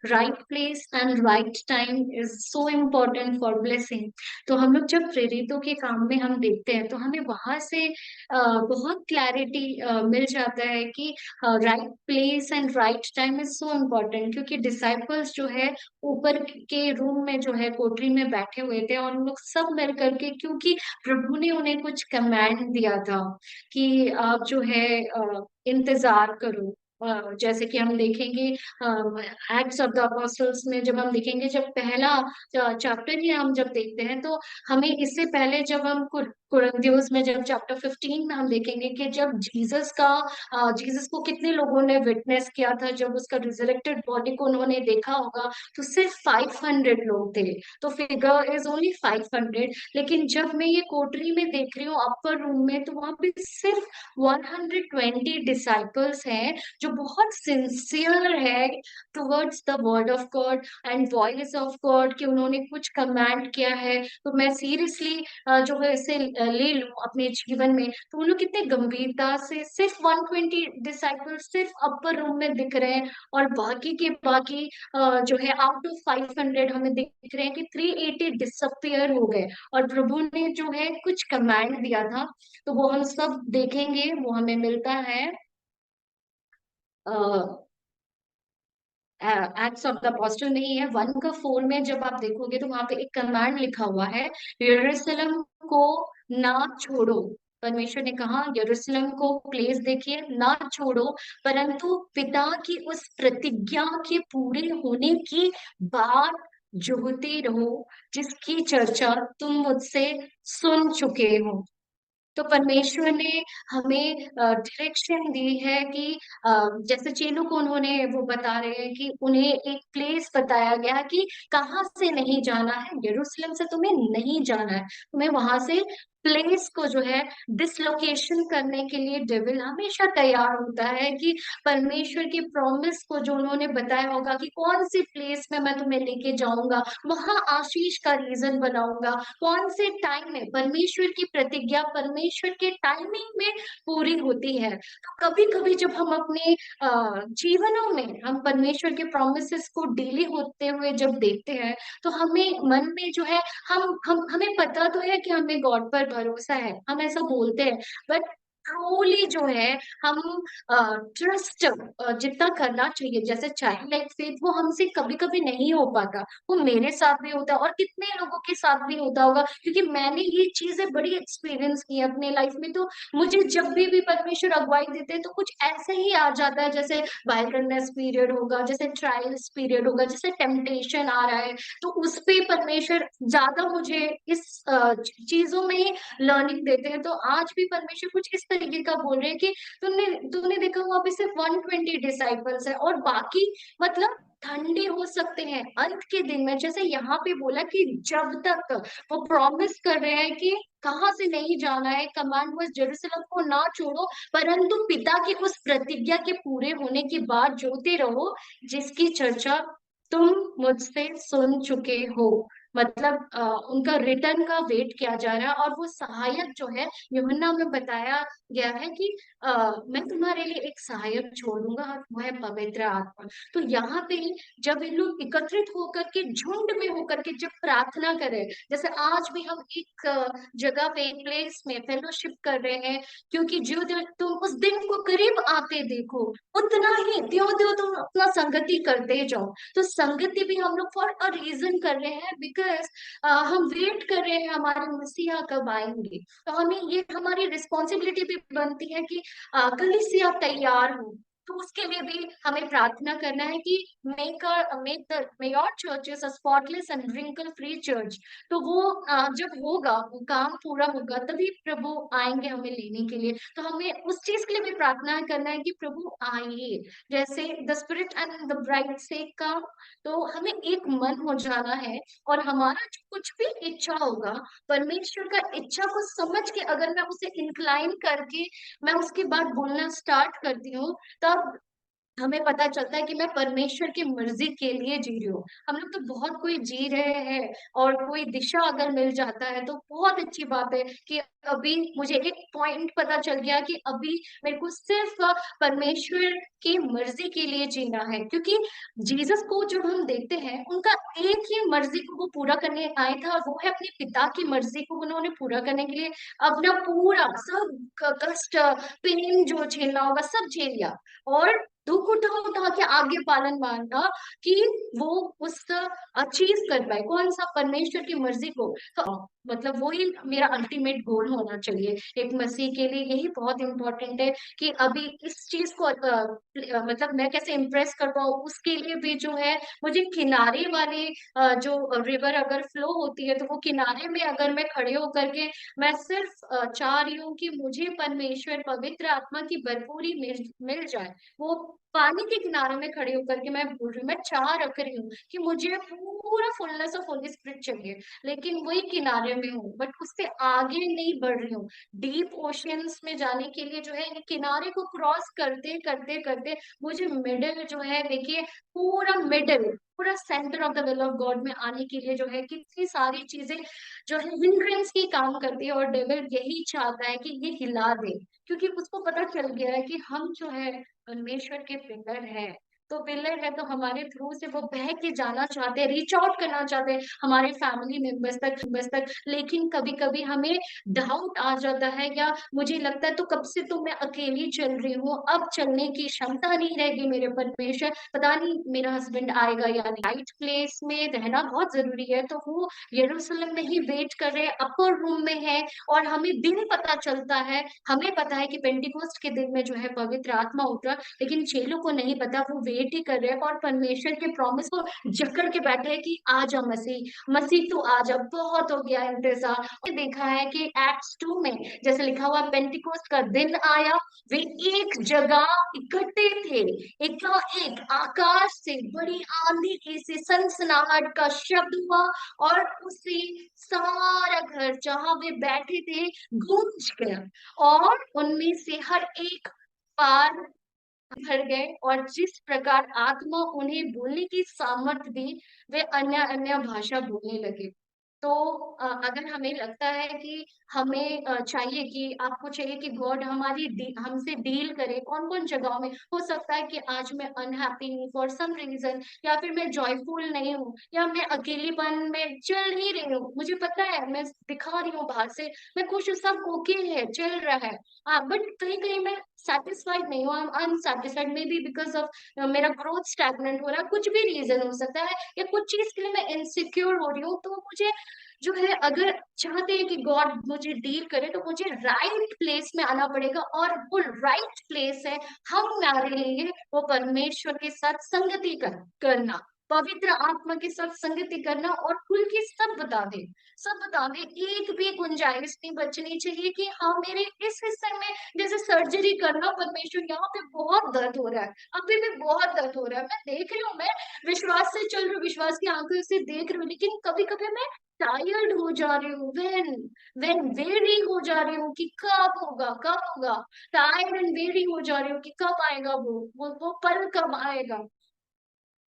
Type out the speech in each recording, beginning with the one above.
Right place and right time is so important for blessing. तो हम लोग जब प्रेरितों के काम में हम देखते हैं तो हमें वहां से बहुत क्लैरिटी मिल जाता है कि right place and right time is so important, क्योंकि डिसाइपल्स जो है ऊपर के रूम में जो है कोठरी में बैठे हुए थे, और उन लोग सब मिल करके, क्योंकि प्रभु ने उन्हें कुछ कमांड दिया था कि आप जो है इंतजार करो। जैसे कि हम देखेंगे एक्ट्स ऑफ द अपोस्टल्स में, जब हम देखेंगे, जब पहला चैप्टर ही हम जब देखते हैं, तो हमें इससे पहले जब हम कुरिन्थियोस में जब चैप्टर 15 में हम देखेंगे कि जब जीसस को कितने लोगों ने विटनेस किया था, जब उसका रिजरेक्टेड बॉडी को उन्होंने देखा होगा, तो सिर्फ 500 लोग थे। तो फिगर इज ओनली 500। लेकिन जब मैं ये कोटरी में देख रही हूँ अपर रूम में, तो वहां पे सिर्फ 120 डिसाइपल्स हैं जो बहुत सिंसियर है towards the word of God and voice of God, कि उन्होंने कुछ कमांड किया है तो मैं सीरियसली जो है इसे ले लूं अपने जीवन में। तो उन लोग कितने गंभीरता से, सिर्फ 120 डिसाइपल सिर्फ अपर रूम में दिख रहे हैं, और बाकी के बाकी जो है आउट ऑफ 500 हमें दिख रहे हैं कि 380 डिसअपियर हो गए। और प्रभु ने जो है कुछ कमांड दिया था, तो वो हम सब देखेंगे। वो हमें मिलता है एक्ट्स ऑफ द अपोस्टल में ही है, 1 का 4 में जब आप देखोगे तो वहां पे एक कमांड लिखा हुआ है, यरूशलेम को ना छोड़ो। परमेश्वर ने कहा यरूशलेम को, प्लेस देखिए, ना छोड़ो, परंतु पिता की उस प्रतिज्ञा के पूरे होने की बात जोहते रहो, जिसकी चर्चा तुम मुझसे सुन चुके हो। तो परमेश्वर ने हमें डायरेक्शन दी है कि जैसे चेलों को उन्होंने वो बता रहे हैं कि उन्हें एक प्लेस बताया गया है कि कहाँ से नहीं जाना है, यरूशलेम से तुम्हें नहीं जाना है, तुम्हें वहां से प्लेस को जो है डिसलोकेशन करने के लिए डेविल हमेशा तैयार होता है कि परमेश्वर की प्रॉमिस को जो उन्होंने बताया होगा कि कौन सी प्लेस में मैं तुम्हें लेके जाऊंगा, वहां आशीष का रीजन बनाऊंगा, कौन से टाइम में परमेश्वर की प्रतिज्ञा परमेश्वर के टाइमिंग में पूरी होती है। तो कभी कभी जब हम अपने जीवनों में हम परमेश्वर के प्रोमिसेस को डेली होते हुए जब देखते हैं, तो हमें मन में जो है, हम हमें पता तो है कि हमें गॉड पर भरोसा है, हम ऐसा बोलते हैं, बट ट्रूली जो है हम ट्रस्ट जितना करना चाहिए, जैसे चाइल्ड लाइक फेथ, वो हमसे कभी कभी नहीं हो पाता। वो मेरे साथ भी होता है और कितने लोगों के साथ भी होता होगा, क्योंकि मैंने ये चीजें बड़ी एक्सपीरियंस की है अपने लाइफ में। तो मुझे जब भी परमेश्वर अगुवाई देते हैं तो कुछ ऐसे ही आ जाता है, जैसे वाइल्डनेस पीरियड होगा, जैसे ट्रायल्स पीरियड होगा, जैसे टेम्पटेशन आ रहा है, तो उस पे परमेश्वर ज्यादा मुझे इस चीजों में ही लर्निंग देते हैं। तो आज भी परमेश्वर कुछ इस तरीके का बोल रहे हैं कि तुमने तूने देखा वहां पे सिर्फ 120 डिसाइपल्स है, और बाकी मतलब ठंडे हो सकते हैं अंत के दिन में, जैसे यहाँ पे बोला कि जब तक वो प्रॉमिस कर रहे हैं कि कहाँ से नहीं जाना है, कमांड बस जेरूसलम को ना छोड़ो, परंतु पिता की उस प्रतिज्ञा के पूरे होने की बात जोते रहो, जिसकी चर्चा तुम मुझसे सुन चुके हो। मतलब उनका रिटर्न का वेट किया जा रहा है, और वो सहायक जो है, यूहन्ना में बताया गया है कि मैं तुम्हारे लिए एक सहायक छोड़ूंगा, और वो है पवित्र आत्मा। तो यहाँ पे जब ये लोग एकत्रित होकर के झुंड में होकर के जब प्रार्थना करें, जैसे आज भी हम एक जगह पे, एक प्लेस में फेलोशिप कर रहे हैं, क्योंकि जो दिन तुम उस दिन को करीब आते देखो, उतना ही त्यों त्यों तुम अपना संगति करते जाओ। तो संगति भी हम लोग फॉर अ रीजन कर रहे हैं, बिकॉज हम वेट कर रहे हैं हमारे मसीहा कब आएंगे। तो हमें ये हमारी रिस्पॉन्सिबिलिटी भी बनती है कि कलीसिया तैयार हो। तो उसके लिए भी हमें प्रार्थना करना है कि may your churches a spotless and wrinkle free church. तो वो जब होगा, वो काम पूरा होगा, तभी प्रभु आएंगे हमें लेने के लिए। तो हमें उस चीज के लिए भी प्रार्थना करना है कि प्रभु आइए, जैसे the spirit and the bride से का। तो हमें एक मन हो जाना है, और हमारा जो कुछ भी इच्छा होगा, परमेश्वर का इच्छा को समझ के अगर मैं उसे इंक्लाइन करके मैं उसके बाद बोलना स्टार्ट करती हूँ, तब हमें पता चलता है कि मैं परमेश्वर की मर्जी के लिए जी रही हूँ। हम लोग तो बहुत कोई जी रहे हैं, और कोई दिशा अगर मिल जाता है तो बहुत अच्छी बात है कि अभी मुझे एक पॉइंट पता चल गया कि अभी मेरे को सिर्फ परमेश्वर की मर्जी के लिए जीना है। क्योंकि जीसस को जब हम देखते हैं, उनका एक ही मर्जी को वो पूरा करने आए था, वो है अपने पिता की मर्जी को उन्होंने पूरा करने के लिए अपना पूरा सब कष्ट, पेन जो झेलना होगा सब झेल लिया, और दुख उठा उठा के आगे पालन मारना कि वो उस अचीव कर पाए कौन सा, परमेश्वर की मर्जी को। तो मतलब वही मेरा अल्टीमेट गोल होना चाहिए एक मसीह के लिए। यही बहुत इंपॉर्टेंट है कि अभी इस चीज को मतलब मैं कैसे इम्प्रेस कर पाऊँ, उसके लिए भी जो है मुझे किनारे वाले जो रिवर अगर फ्लो होती है, तो वो किनारे में अगर मैं खड़े होकर के मैं सिर्फ चाह रही हूँ कि मुझे परमेश्वर पवित्र आत्मा की भरपूरी मिल जाए। वो पानी के किनारे में खड़े होकर के मैं बोल रही हूँ, मैं चाह रख रही हूँ कि मुझे पूरा फुलनेस ऑफ होली स्पिरिट चाहिए, लेकिन वही किनारे में हूँ, बट उससे आगे नहीं बढ़ रही हूँ। डीप ओशियंस में जाने के लिए जो है ये किनारे को क्रॉस करते करते करते मुझे मिडिल जो है देखिए, पूरा मिडिल, पूरा centre of the will of God में आने के लिए जो है कितनी सारी चीजें जो है हिंड्रेंस की काम करती है, और डेविल यही चाहता है कि ये हिला दे। क्योंकि उसको पता चल गया है कि हम जो है परमेश्वर के पिलर है। तो पिलर है तो हमारे थ्रू से वो बह के जाना चाहते हैं, रीच आउट करना चाहते हैं हमारे फैमिली मेंबर्स तक। लेकिन कभी कभी हमें डाउट आ जाता है, या मुझे लगता है तो कब से तो मैं अकेली चल रही हूँ, अब चलने की क्षमता नहीं रहेगी मेरे परमेश्वर, पता नहीं मेरा हस्बैंड आएगा या नहीं। राइट प्लेस में रहना बहुत जरूरी है, तो वो यरूशलेम में ही वेट कर रहे हैं, अपर रूम में है। और हमें दिन पता चलता है, हमें पता है कि पेंटिकोस्ट के दिन में जो है पवित्र आत्मा उतरा, लेकिन चेलों को नहीं पता, वो वेट ही कर रहे हैं और परमेश्वर के प्रॉमिस को जकड़ के बैठे हैं कि आ जा मसीह, मसीह तू आ जा, बहुत हो गया इंतजार। और देखा है कि एक्ट्स 2 में जैसे लिखा हुआ, पेंटिकोस्ट का दिन आया, वे एक जगह इकट्ठे थे, एकाएक आकाश से बड़ी आंधी की सी सनसनाहट का शब्द हुआ, और उसी सारा घर जहां वे बैठे थे गूंज गया, और उनमें से हर एक पार भर गए, और जिस प्रकार आत्मा उन्हें बोलने की सामर्थ दी, वे अन्य अन्य भाषा बोलने लगे। तो अगर हमें लगता है कि हमें चाहिए कि आपको चाहिए कि गॉड हमसे डील करे कौन कौन जगहों में, हो सकता है कि आज मैं अनहैप्पी हूँ फॉर सम रीजन, या फिर मैं जॉयफुल नहीं हूँ, या मैं अकेलेपन में चल ही रही हूँ, मुझे पता है मैं दिखा रही हूँ बाहर से मैं खुश हूँ, सब ओके है, चल रहा है। हाँ, बट कहीं कहीं मैं सेटिस्फाइड नहीं हूँ, unsatisfied, may be because of मेरा ग्रोथ स्टैग्नेंट हो रहा है, कुछ भी रीजन हो सकता है, या कुछ चीज के लिए मैं इनसिक्योर हो रही हूँ। तो मुझे जो है, अगर चाहते हैं कि गॉड मुझे डील करे, तो मुझे राइट प्लेस में आना पड़ेगा, और वो राइट प्लेस है हमारे लिए वो परमेश्वर के साथ संगति करना, पवित्र आत्मा के साथ संगति करना, और खुल के सब बता दे, सब बता दे, एक भी गुंजाइश नहीं बचनी चाहिए कि हाँ मेरे इस हिस्से में, जैसे सर्जरी करना, परमेश्वर यहाँ पे बहुत दर्द हो रहा है, अभी भी बहुत दर्द हो रहा है, मैं देख रही हूँ, मैं विश्वास से चल रही हूँ, विश्वास की आंखों से देख रही हूँ, लेकिन कभी कभी मैं टायर्ड हो जा रही हूँ, वेन वेरी हो जा रही हूँ कि कब होगा, कब होगा, टायर्ड एंड वेरी हो जा रही हूँ कि कब आएगा वो पल कब आएगा।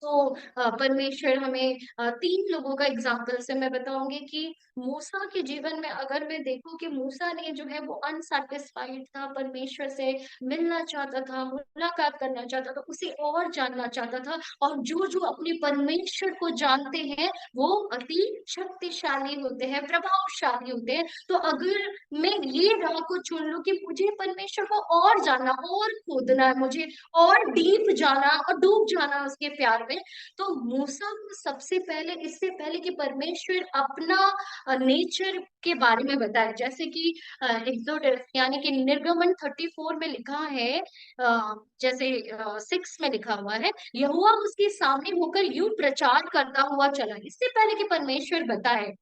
तो परमेश्वर हमें 3 लोगों का एग्जाम्पल से मैं बताऊंगी कि मूसा के जीवन में अगर मैं देखूं कि मूसा ने जो है वो अनसेटिस्फाइड था, परमेश्वर से मिलना चाहता था, मुलाकात करना चाहता था, उसे और जानना चाहता था, और जो जो अपने परमेश्वर को जानते हैं वो अति शक्तिशाली होते हैं, प्रभावशाली होते हैं। तो अगर मैं ये राह को चुन लूं कि मुझे परमेश्वर को और जानना, और खोदना है मुझे, और डीप जाना और डूब जाना उसके प्यार में, तो मूसा को सबसे पहले, इससे पहले कि परमेश्वर अपना नेचर के बारे में बताए, जैसे कि एग्जोडस यानी कि निर्गमन 34 में लिखा है, जैसे 6 में लिखा हुआ है, यहोवा उसके सामने होकर यूं प्रचार करता हुआ चला, इससे पहले कि परमेश्वर बताए,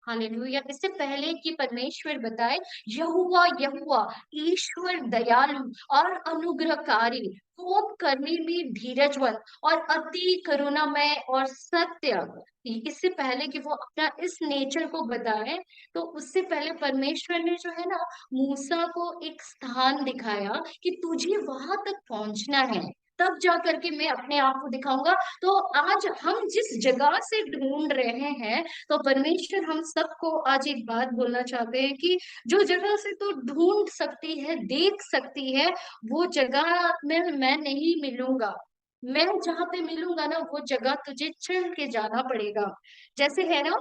हालेलुया, इससे पहले कि परमेश्वर बताए, यहोवा यहोवा ईश्वर दयालु और अनुग्रहकारी, कोप करने में धीरजवंत और अति करुणामय और सत्य। इससे पहले कि वो अपना इस नेचर को बताए, तो उससे पहले परमेश्वर ने जो है ना, मूसा को एक स्थान दिखाया कि तुझे वहां तक पहुंचना है, तब जा करके मैं अपने आप को दिखाऊंगा। तो आज हम जिस जगह से ढूंढ रहे हैं, तो परमेश्वर हम सबको आज एक बात बोलना चाहते हैं कि जो जगह से तू ढूंढ सकती है, देख सकती है, वो जगह में मैं नहीं मिलूंगा। मैं जहाँ पे मिलूंगा ना, वो जगह तुझे चल के जाना पड़ेगा। जैसे है ना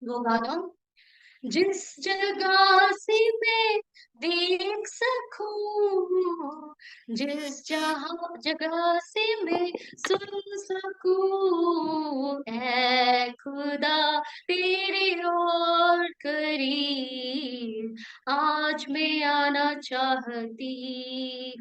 वो गाना, जिस जगह से मैं देख सकूं, जिस जहाँ जगह से मैं सुन सकूं, ऐ खुदा तेरे और करीब आज मैं आना चाहती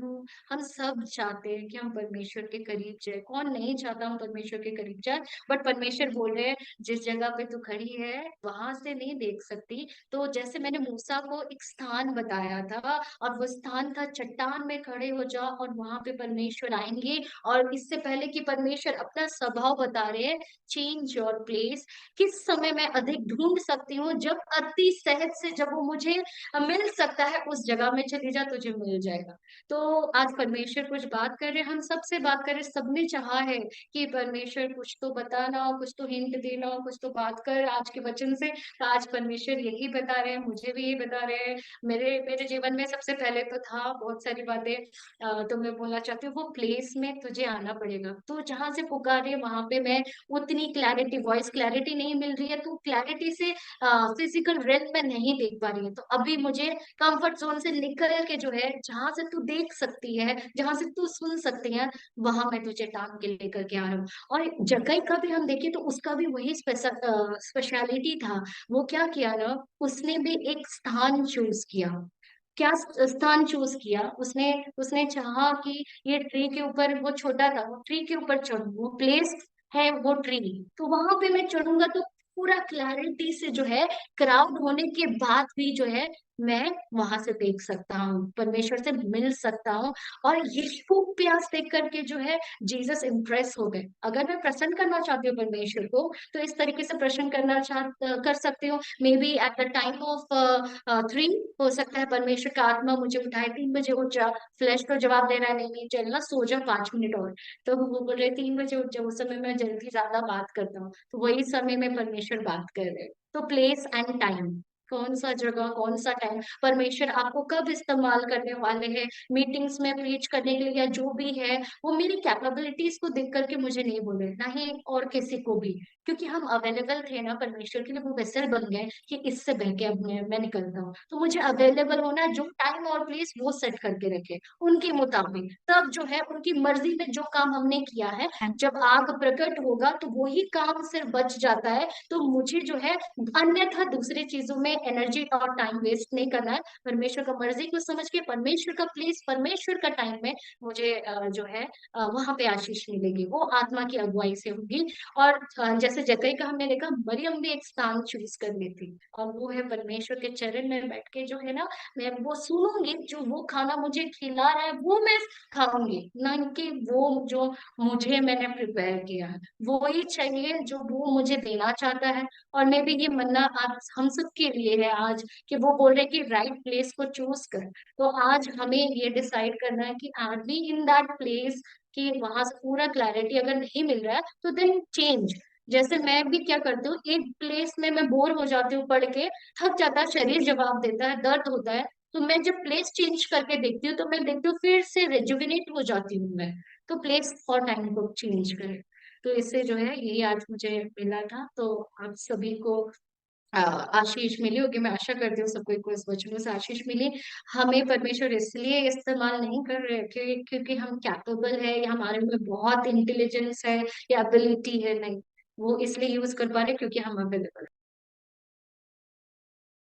हूँ। हम सब चाहते हैं कि हम परमेश्वर के करीब जाए, कौन नहीं चाहता हम परमेश्वर के करीब जाए। बट परमेश्वर बोल रहे हैं, जिस जगह पे तू खड़ी है वहां से नहीं देख सकती। तो जैसे मैंने मूसा को एक स्थान बताया था, और वो स्थान था चट्टान में खड़े हो जाओ और वहां पे परमेश्वर आएंगे। और इससे पहले कि परमेश्वर अपना स्वभाव बता रहे हैं, चेंज योर प्लेस। किस समय मैं अधिक ढूंढ सकती हूँ, जब अति सहज से जब वो मुझे मिल सकता है, उस जगह में चली जा, तुझे मिल जाएगा। तो आज परमेश्वर कुछ बात कर रहे हैं, हम सबसे बात कर रहे हैं, सबने चाहा है कि परमेश्वर कुछ तो बताना, कुछ तो हिंट देना, कुछ तो बात कर आज के वचन से। तो आज परमेश्वर यही बता रहे हैं, मुझे भी यही बता रहे हैं। मेरे मेरे जीवन में सबसे पहले तो था बहुत सारी बातें, तो मैं बोलना चाहती हूँ, वो प्लेस में तुझे आना पड़ेगा। तो जहां से पुकार रही है वहां पे मैं उतनी क्लैरिटी, वॉइस क्लैरिटी नहीं मिल रही है, तो क्लैरिटी से फिजिकल रेल में नहीं देख पा रही है। तो अभी मुझे कंफर्ट जोन से निकल के जो है, जहां से तू देख सकती है, जहां से तू सुन सकती है, वहां मैं तुझे टांग के लेकर के आ रहा हूँ। और जगह का भी हम देखें तो उसका भी वही स्पेशलिटी था। वो क्या किया ना, उसने भी एक स्थान चूज किया। क्या स्थान चूज किया उसने? उसने चाहा कि ये ट्री के ऊपर, वो छोटा था, वो ट्री के ऊपर चढ़ू, वो प्लेस है वो ट्री, तो वहां पे मैं चढ़ूंगा तो पूरा क्लैरिटी से जो है, क्राउड होने के बाद भी जो है, मैं वहां से देख सकता हूँ, परमेश्वर से मिल सकता हूँ। और यीशु प्यास देख करके जो है, जीसस इम्प्रेस हो गए। अगर मैं प्रसन्न करना चाहती हूँ परमेश्वर को, तो इस तरीके से प्रसन्न कर सकती हूँ। May be at the time of 3, हो सकता है परमेश्वर का आत्मा मुझे उठाए, 3 बजे उठ जा। फ्लैश तो जवाब दे रहा है, नहीं नहीं चलना, सो जा 5 मिनट और। तो वो बोल रहे 3 बजे उठ जा, उस समय मैं जल्दी ज्यादा बात करता हूँ, तो वही समय में परमेश्वर बात कर रहे हैं। तो प्लेस एंड टाइम, कौन सा जगह, कौन सा टाइम, परमेश्वर आपको कब इस्तेमाल करने वाले हैं, मीटिंग्स में प्रीच करने के लिए या जो भी है, वो मेरी कैपेबिलिटीज को देख करके मुझे नहीं बोले, ना ही और किसी को भी। क्योंकि हम अवेलेबल थे ना परमेश्वर के लिए, वो वेसल बन गए कि इससे बह के अब मैं निकलता हूँ। तो मुझे अवेलेबल होना, जो टाइम और प्लेस वो सेट करके रखे उनके मुताबिक, तब जो है उनकी मर्जी में जो काम हमने किया है, जब आग प्रकट होगा तो वही काम सिर्फ बच जाता है। तो मुझे जो है अन्यथा दूसरी चीजों में एनर्जी और टाइम वेस्ट नहीं करना है। परमेश्वर का मर्जी को समझ के, परमेश्वर का प्लेस, परमेश्वर का टाइम में मुझे जो है वहां पे आशीष मिलेगी, वो आत्मा की अगुवाई से होगी। और जैसे जकई का हमने देखा, मरियम भी एक स्थान चूज कर ली थी, और वो है परमेश्वर के चरण में बैठ के जो है ना, मैं वो सुनूंगी, जो वो खाना मुझे खिला रहा है वो मैं खाऊंगी, ना कि वो जो मुझे मैंने प्रिपेयर किया है, वो ही चाहिए जो वो मुझे देना चाहता है। और मे भी ये मन्ना आज हम सब के लिए है आज, कि वो बोल रहे कि राइट प्लेस को चूज कर। तो आज हमें ये डिसाइड करना है कि are we in that place, कि वहां से पूरा क्लैरिटी अगर नहीं मिल रहा है तो देन चेंज। जैसे मैं भी क्या करती हूँ, एक प्लेस में मैं बोर हो जाती हूँ पढ़ के, थक जाता है शरीर, जवाब देता है, दर्द होता है। तो मैं जब प्लेस चेंज करके देखती हूँ, तो मैं देखती हूँ फिर से रेजुविनेट हो जाती हूँ मैं। तो प्लेस और टाइम को चेंज करें। तो इससे जो है, यही आज मुझे मिला था। तो आप सभी को आशीष मिली होगी, मैं आशा करती हूँ सबको को इस वचनों से आशीष मिली। हमें परमेश्वर इसलिए इस्तेमाल नहीं कर रहे क्योंकि हम कैपेबल है, या हमारे में बहुत इंटेलिजेंस है या एबिलिटी है, नहीं। वो इसलिए यूज कर पा रहे क्योंकि हम अवेलेबल